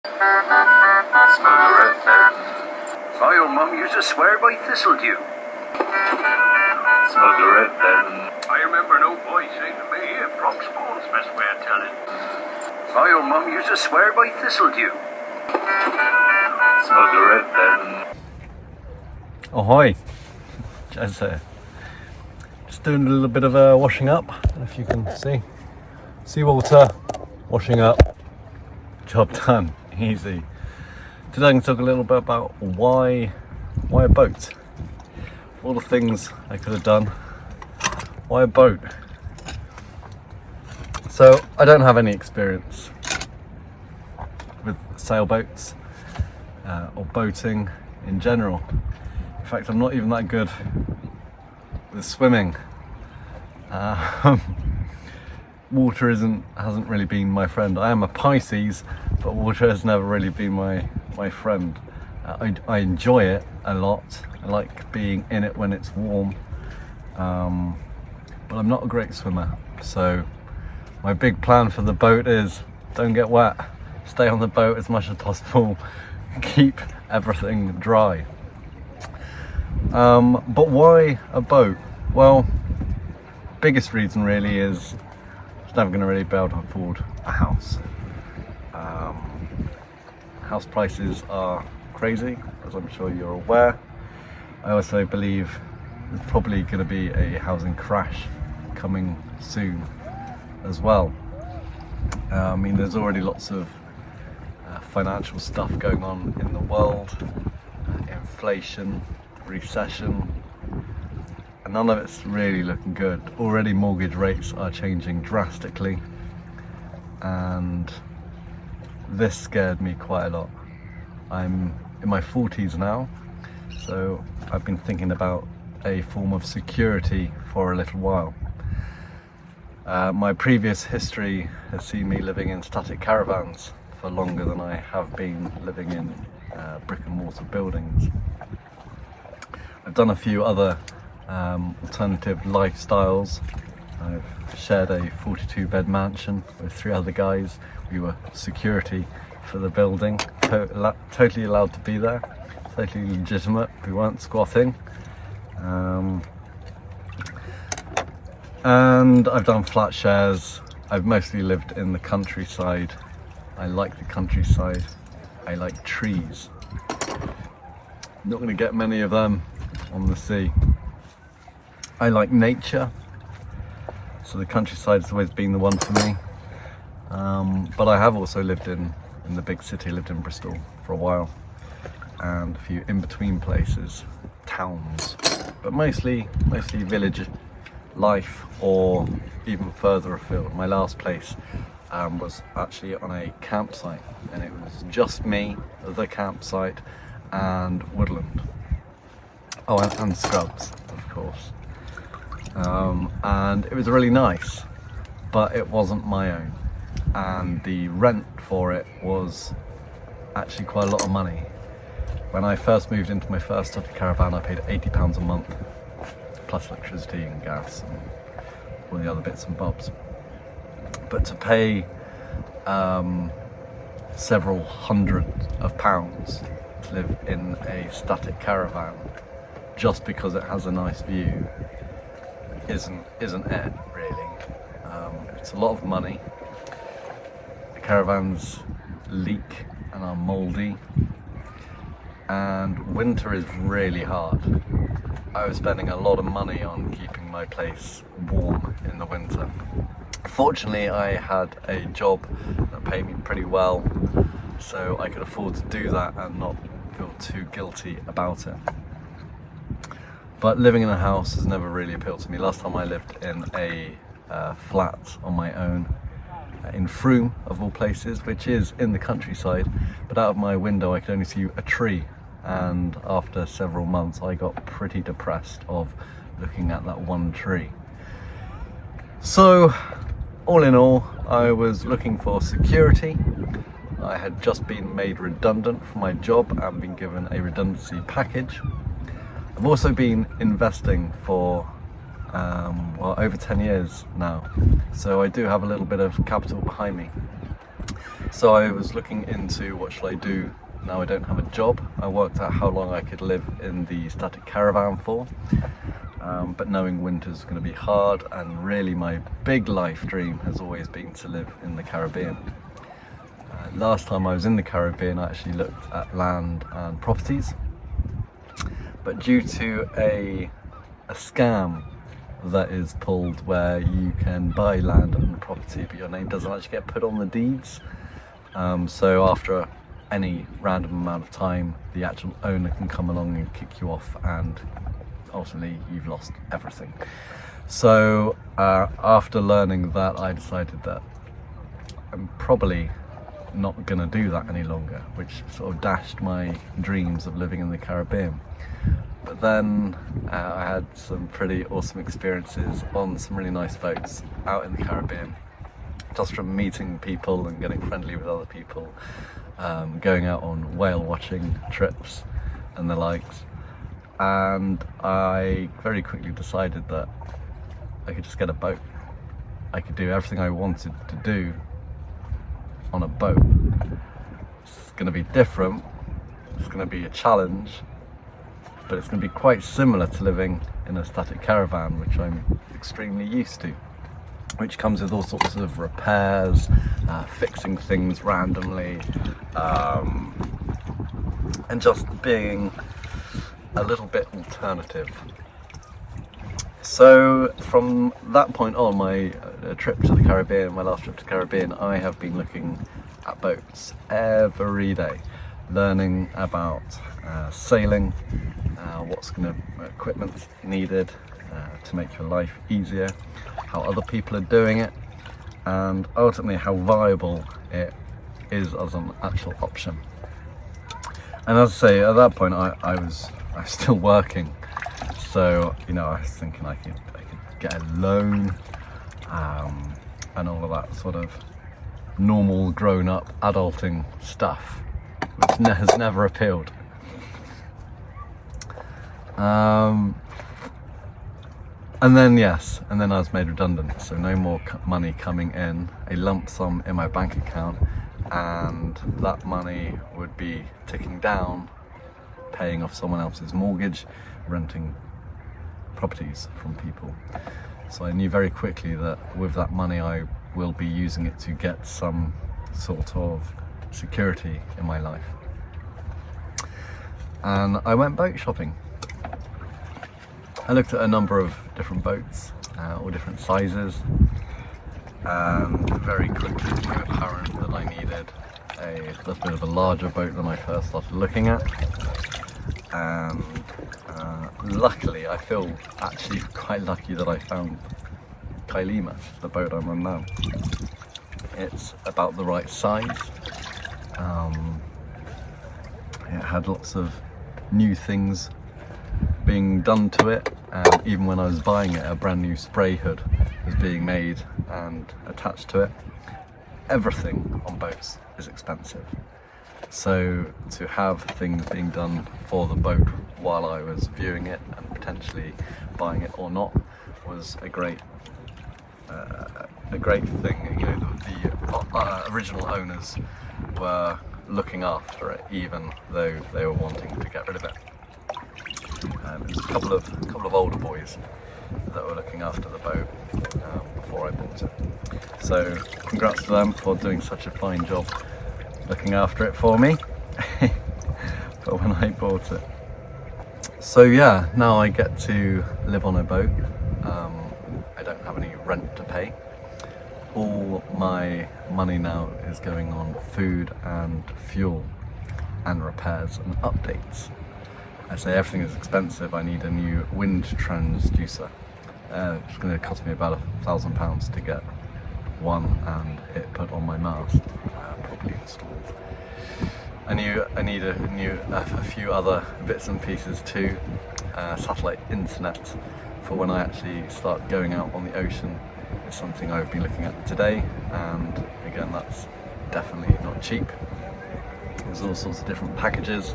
Smell the red then. My old mum used to swear by thistledew. Smell the red then. I remember an old boy saying to me, Bronx Ball's best way of telling. My old mum used to swear by thistledew. Smell the red then. Ahoy, Jazz here. Just doing a little bit of a washing up. I don't know if you can see. Seawater, washing up, job done, easy. Today I'm going to talk a little bit about why a boat. All the things I could have done. Why a boat? So I don't have any experience with sailboats or boating in general. In fact, I'm not even that good with swimming. Water hasn't really been my friend. I am a Pisces, but water has never really been my friend. I enjoy it a lot. I like being in it when it's warm, but I'm not a great swimmer. So my big plan for the boat is don't get wet, stay on the boat as much as possible, keep everything dry. But why a boat? Well, biggest reason really is never going to really be able to afford a house. House prices are crazy, as I'm sure you're aware. I also believe there's probably going to be a housing crash coming soon as well. I mean, there's already lots of financial stuff going on in the world, inflation, recession, and none of it's really looking good. Already mortgage rates are changing drastically, and this scared me quite a lot. I'm in my 40s now, so I've been thinking about a form of security for a little while. My previous history has seen me living in static caravans for longer than I have been living in brick and mortar buildings. I've done a few other alternative lifestyles. I've shared a 42-bed mansion with 3 other guys. We were security for the building, totally allowed to be there, totally legitimate. We weren't squatting. And I've done flat shares. I've mostly lived in the countryside. I like the countryside. I like trees. Not going to get many of them on the sea. I like nature, so the countryside has always been the one for me. But I have also lived in the big city. I lived in Bristol for a while, and a few in-between places, towns, but mostly village life or even further afield. My last place was actually on a campsite, and it was just me, the campsite, and woodland. Oh, and scrubs, of course. And it was really nice, but it wasn't my own, and the rent for it was actually quite a lot of money. When I first moved into my first static caravan, I paid £80 a month, plus electricity and gas and all the other bits and bobs. But to pay several hundred of pounds to live in a static caravan just because it has a nice view isn't it really. It's a lot of money. The caravans leak and are mouldy, and winter is really hard. I was spending a lot of money on keeping my place warm in the winter. Fortunately, I had a job that paid me pretty well, so I could afford to do that and not feel too guilty about it. But living in a house has never really appealed to me. Last time I lived in a flat on my own in Frome, of all places, which is in the countryside, but out of my window I could only see a tree, and after several months I got pretty depressed of looking at that one tree. So all in all, I was looking for security. I had just been made redundant from my job and been given a redundancy package. I've also been investing for over 10 years now, so I do have a little bit of capital behind me. So I was looking into what should I do now I don't have a job. I worked out how long I could live in the static caravan for, but knowing winter's going to be hard, and really my big life dream has always been to live in the Caribbean. Last time I was in the Caribbean I actually looked at land and properties, but due to a scam that is pulled where you can buy land and property but your name doesn't actually get put on the deeds, so after any random amount of time the actual owner can come along and kick you off, and ultimately you've lost everything. So after learning that, I decided that I'm probably not gonna do that any longer, which sort of dashed my dreams of living in the Caribbean. But then I had some pretty awesome experiences on some really nice boats out in the Caribbean, just from meeting people and getting friendly with other people, going out on whale watching trips and the likes. And I very quickly decided that I could just get a boat. I could do everything I wanted to do on a boat. It's going to be different, it's going to be a challenge, but it's going to be quite similar to living in a static caravan, which I'm extremely used to, which comes with all sorts of repairs, fixing things randomly, and just being a little bit alternative. So from that point on, my trip to the Caribbean, my last trip to the Caribbean, I have been looking at boats every day, learning about sailing, what's equipment needed to make your life easier, how other people are doing it, and ultimately how viable it is as an actual option. And as I say, at that point I was still working, so I was thinking I could get a loan, and all of that sort of normal grown-up adulting stuff, which has never appealed. And then I was made redundant, so no more money coming in, a lump sum in my bank account, and that money would be ticking down, paying off someone else's mortgage, renting properties from people. So I knew very quickly that with that money I will be using it to get some sort of security in my life. And I went boat shopping. I looked at a number of different boats, all different sizes, and very quickly it became apparent that I needed a little bit of a larger boat than I first started looking at. And luckily, I feel actually quite lucky that I found Kailima, the boat I'm on now. It's about the right size. It had lots of new things being done to it, and even when I was buying it, a brand new spray hood was being made and attached to it. Everything on boats is expensive, so to have things being done for the boat while I was viewing it and potentially buying it or not was a great thing. The original owners were looking after it, even though they were wanting to get rid of it. There was a couple of older boys that were looking after the boat before I bought it. So congrats to them for doing such a fine job looking after it for me. But when I bought it, so yeah, now I get to live on a boat. I don't have any rent to pay. All my money now is going on food and fuel and repairs and updates. I say everything is expensive. I need a new wind transducer. It's going to cost me about £1,000 to get one and it put on my mast, properly installed. I need a few other bits and pieces too. Satellite internet for when I actually start going out on the ocean is something I've been looking at today, and again that's definitely not cheap. There's all sorts of different packages,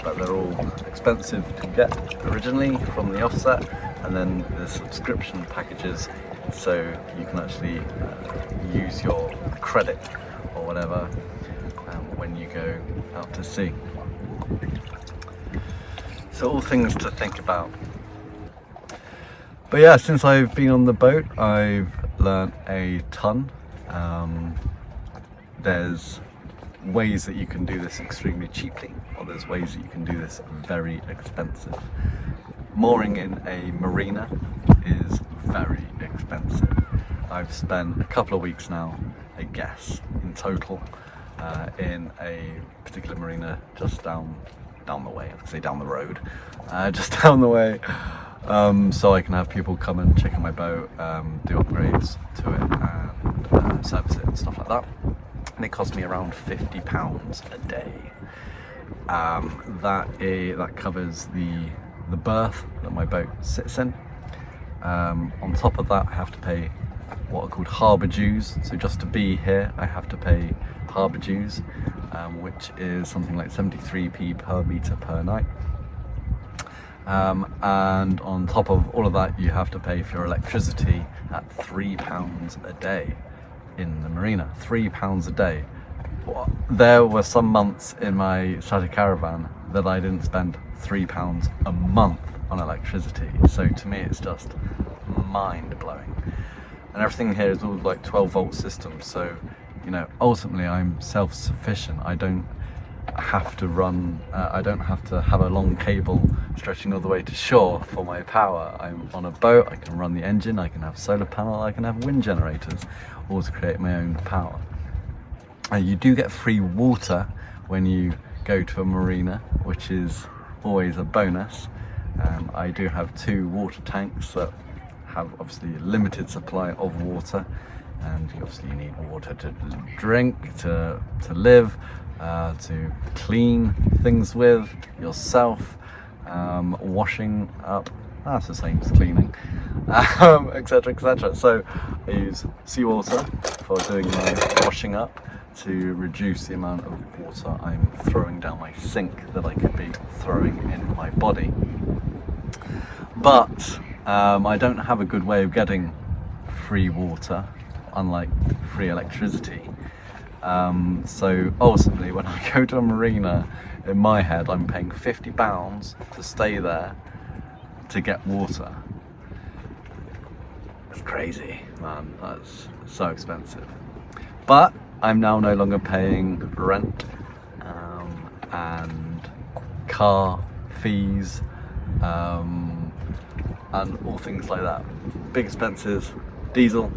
but they're all expensive to get originally from the offset, and then there's subscription packages, so you can actually use your credit or whatever when you go out to sea. So all things to think about. But yeah, since I've been on the boat, I've learnt a ton. There's ways that you can do this extremely cheaply, or there's ways that you can do this very expensive. Mooring in a marina is very expensive. I've spent a couple of weeks now, I guess, in total, in a particular marina just down the way. I was gonna say down the road, just down the way, so I can have people come and check out my boat, do upgrades to it, and service it and stuff like that. And it cost me around £50 a day. That covers the berth that my boat sits in. On top of that, I have to pay what are called harbour dues. So just to be here, I have to pay harbour dues, which is something like 73p per metre per night. And on top of all of that, you have to pay for your electricity at £3 a day in the marina. £3 a day. There were some months in my static caravan that I didn't spend £3 a month on electricity. So to me, it's just mind-blowing. And everything here is all like 12-volt systems. So, you know, ultimately I'm self-sufficient. I don't have to run, I don't have to have a long cable stretching all the way to shore for my power. I'm on a boat, I can run the engine, I can have solar panel, I can have wind generators, all to create my own power. You do get free water when you go to a marina, which is always a bonus. I do have 2 water tanks that have obviously a limited supply of water, and obviously you need water to drink, to live, to clean things with yourself, washing up, that's the same as cleaning, etc, etc. So I use seawater for doing my washing up to reduce the amount of water I'm throwing down my sink that I could be throwing in my body. But I don't have a good way of getting free water, unlike free electricity. So ultimately, when I go to a marina, in my head, I'm paying £50 to stay there to get water. It's crazy, man. That's so expensive. But I'm now no longer paying rent and car fees and all things like that. Big expenses: diesel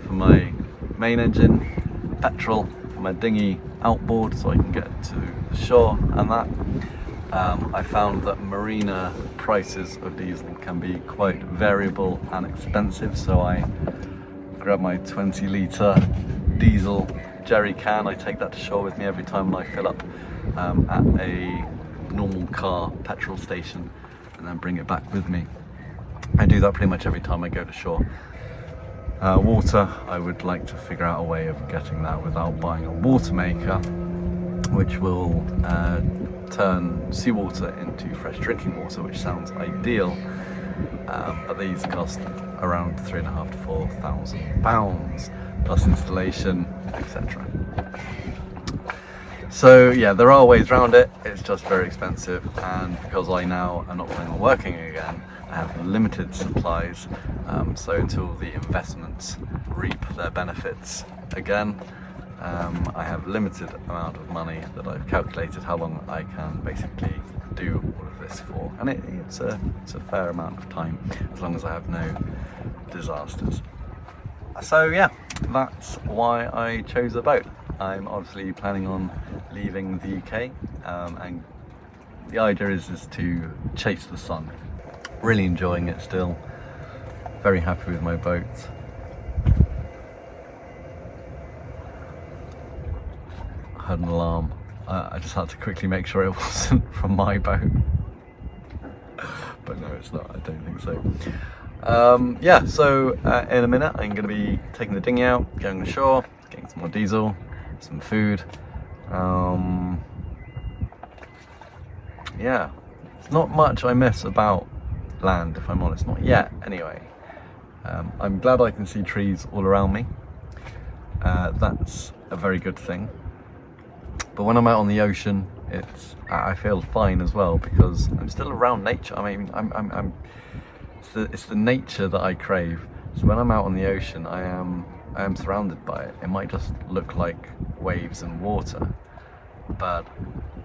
for my main engine, petrol for my dinghy outboard so I can get to the shore, and that. I found that marina prices of diesel can be quite variable and expensive, so I grab my 20-litre diesel jerry can. I take that to shore with me every time I fill up at a normal car petrol station, and then bring it back with me. I do that pretty much every time I go to shore. Water, I would like to figure out a way of getting that without buying a water maker, which will turn seawater into fresh drinking water, which sounds ideal, but these cost around £3,500 to £4,000 plus installation, etc. So yeah, there are ways around it, it's just very expensive, and because I now am not planning on working again, I have limited supplies, so until the investments reap their benefits again, I have limited amount of money that I've calculated how long I can basically do all of this for, and it's a fair amount of time as long as I have no disasters. So yeah, that's why I chose a boat. I'm obviously planning on leaving the UK, and the idea is to chase the sun. Really enjoying it still, very happy with my boat. I heard an alarm. I just had to quickly make sure it wasn't from my boat. But no, it's not, I don't think so. Yeah, so in a minute I'm going to be taking the dinghy out, going ashore, getting some more diesel, some food. Yeah, it's not much I miss about land, if I'm honest, not yet anyway. I'm glad I can see trees all around me. That's a very good thing. But when I'm out on the ocean, I feel fine as well, because I'm still around nature. I mean, it's the nature that I crave. So when I'm out on the ocean, I am surrounded by it. It might just look like waves and water, but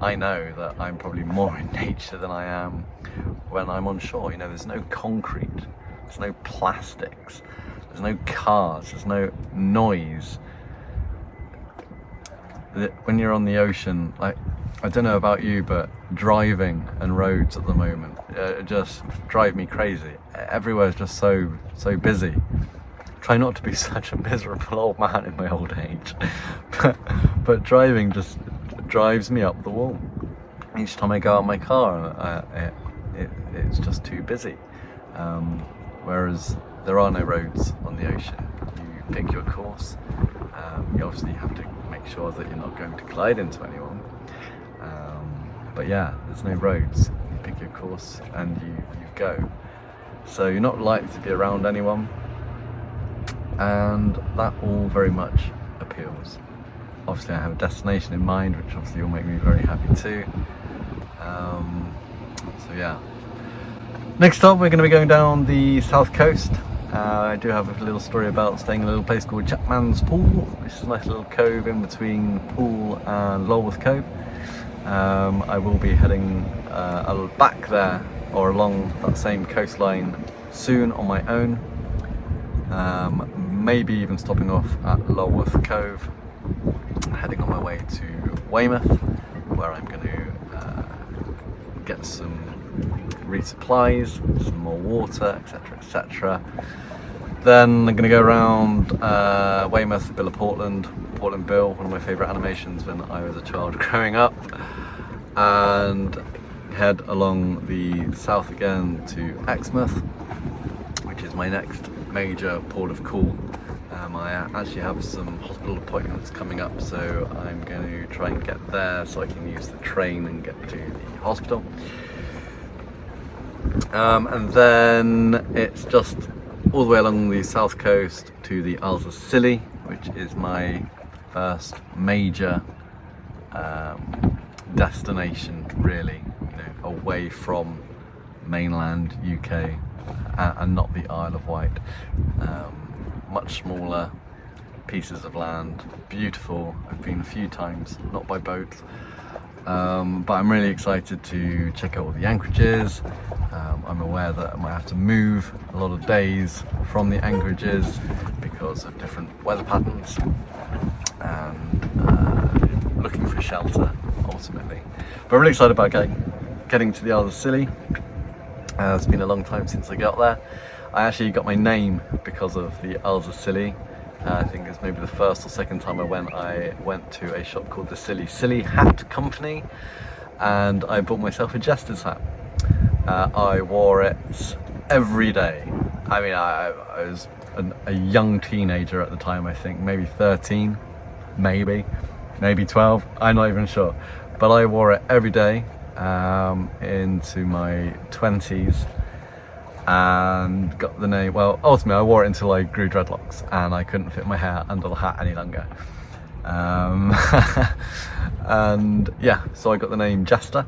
I know that I'm probably more in nature than I am when I'm on shore. You know, there's no concrete, there's no plastics, there's no cars, there's no noise. When you're on the ocean, like, I don't know about you, but driving and roads at the moment just drive me crazy. Everywhere's just so busy. Try not to be such a miserable old man in my old age, but driving just drives me up the wall. Each time I go out in my car, it's just too busy. Whereas there are no roads on the ocean. You pick your course. You obviously have to make sure that you're not going to collide into anyone. But yeah, there's no roads. You pick your course and you go. So you're not likely to be around anyone, and that all very much appeals. Obviously I have a destination in mind, which obviously will make me very happy too. So yeah. Next up, we're going to be going down the south coast. I do have a little story about staying in a little place called Capt'n's Pool, which is a nice little cove in between Poole and Lulworth Cove. I will be heading back there or along that same coastline soon on my own. Maybe even stopping off at Lulworth Cove, heading on my way to Weymouth, where I'm going to get some resupplies, some more water, etc, etc. Then I'm going to go around Weymouth, Bill of Portland Bill, one of my favourite animations when I was a child growing up, and head along the south again to Exmouth, which is my next major port of call. I actually have some hospital appointments coming up, so I'm going to try and get there so I can use the train and get to the hospital. And then it's just all the way along the south coast to the Isles of Scilly, which is my first major destination, really, you know, away from mainland UK and not the Isle of Wight. Much smaller pieces of land, beautiful. I've been a few times, not by boat, but I'm really excited to check out all the anchorages. I'm aware that I might have to move a lot of days from the anchorages because of different weather patterns, and looking for shelter ultimately. But I'm really excited about getting to the Isles of Scilly. It's been a long time since I got there. I actually got my name because of the Isles of Scilly. I think it's maybe the first or second time I went to a shop called the Silly Hat Company, and I bought myself a jester's hat. I wore it every day. I mean, I was a young teenager at the time, I think, maybe 13, maybe 12, I'm not even sure. But I wore it every day into my 20s. And got the name, well, ultimately I wore it until I grew dreadlocks and I couldn't fit my hair under the hat any longer. And yeah, so I got the name Jester.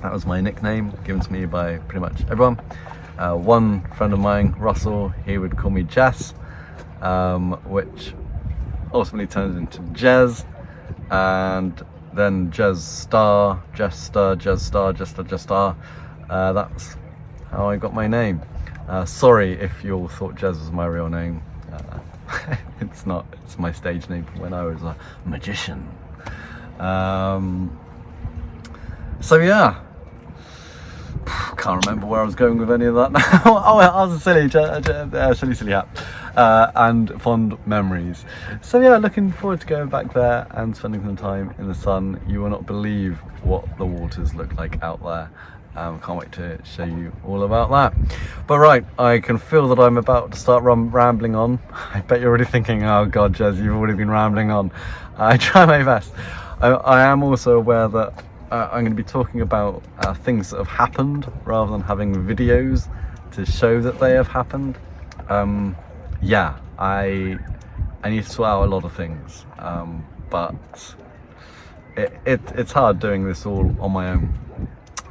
That was my nickname, given to me by pretty much everyone. One friend of mine, Russell, he would call me Jess, which ultimately turned into Jez, and then Jester. That's how I got my name. Sorry if you all thought Jez was my real name. It's not, it's my stage name from when I was a magician. So yeah, can't remember where I was going with any of that now. Oh, I was a silly hat, and fond memories. So yeah, looking forward to going back there and spending some time in the sun. You will not believe what the waters look like out there. Can't wait to show you all about that. But right, I can feel that I'm about to start rambling on. I bet you're already thinking, oh god, Jez, you've already been rambling on. I try my best. I am also aware that I'm going to be talking about things that have happened rather than having videos to show that they have happened. Yeah, I I need to sort out a lot of things, but it's hard doing this all on my own.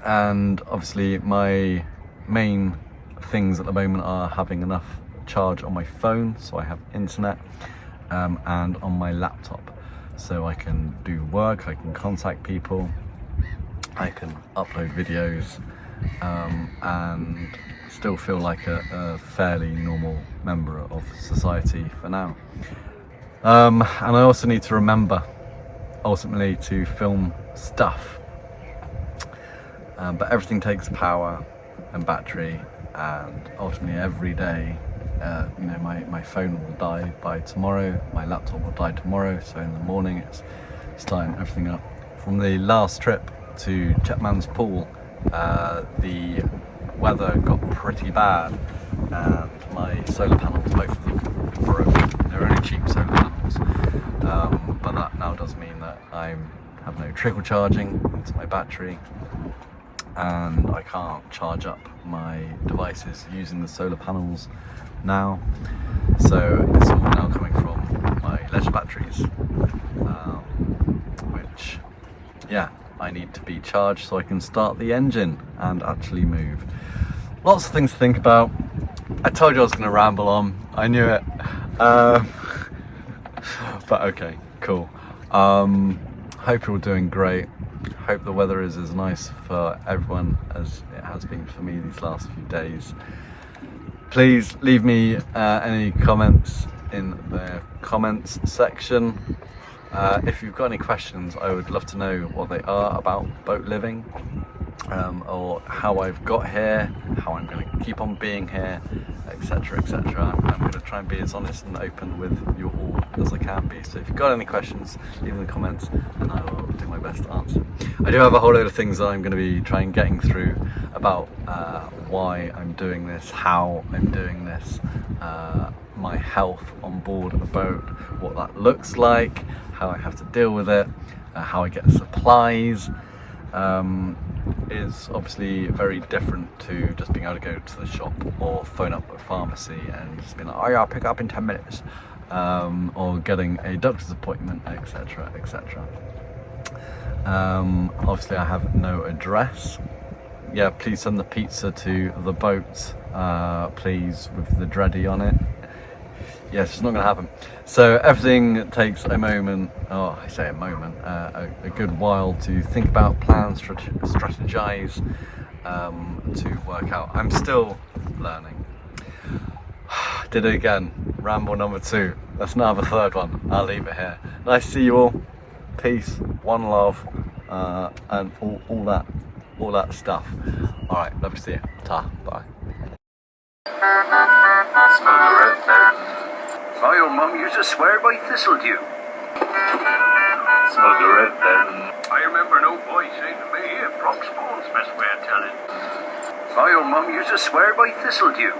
And obviously my main things at the moment are having enough charge on my phone, so I have internet, and on my laptop, so I can do work, I can contact people, I can upload videos, and still feel like a fairly normal member of society for now. And I also need to remember ultimately to film stuff, but everything takes power and battery, and ultimately every day, you know, my phone will die by tomorrow, my laptop will die tomorrow, so in the morning it's starting everything up. From the last trip to Capt'n's pool, the weather got pretty bad and my solar panels, both of them, broke. They're only cheap solar panels, but that now does mean that I have no trickle charging into my battery, and I can't charge up my devices using the solar panels now, so it's all now coming from my leisure batteries, which, yeah, I need to be charged so I can start the engine and actually move. Lots of things to think about. I told you I was going to ramble on, I knew it, but okay, cool. Hope you're all doing great. Hope the weather is as nice for everyone as it has been for me these last few days. Please leave me any comments in the comments section. If you've got any questions, I would love to know what they are about boat living, or how I've got here, how I'm going to keep on being here, etc, etc. I'm going to try and be as honest and open with you all as I can be. So if you've got any questions, leave them in the comments and I will do my best to answer. I do have a whole load of things that I'm going to be trying getting through about why I'm doing this, how I'm doing this, my health on board of a boat, what that looks like, how I have to deal with it, how I get supplies. Is obviously very different to just being able to go to the shop or phone up a pharmacy and just be like, oh yeah, I'll pick up in 10 minutes, or getting a doctor's appointment, etc, etc. Obviously I have no address. Yeah, please send the pizza to the boat, please, with the dready on it. Yes, it's not going to happen. So everything takes a moment, oh, I say a moment, a good while to think about, plan, strategize, to work out. I'm still learning. Did it again. Ramble number 2. Let's now have a third one. I'll leave it here. Nice to see you all. Peace, one love, and all that stuff. All right, love to see you. Ta, bye. My old mum used to swear by thistledew. I remember an old boy saying to me, frog spawn's the best way of telling. My old mum used to swear by thistledew.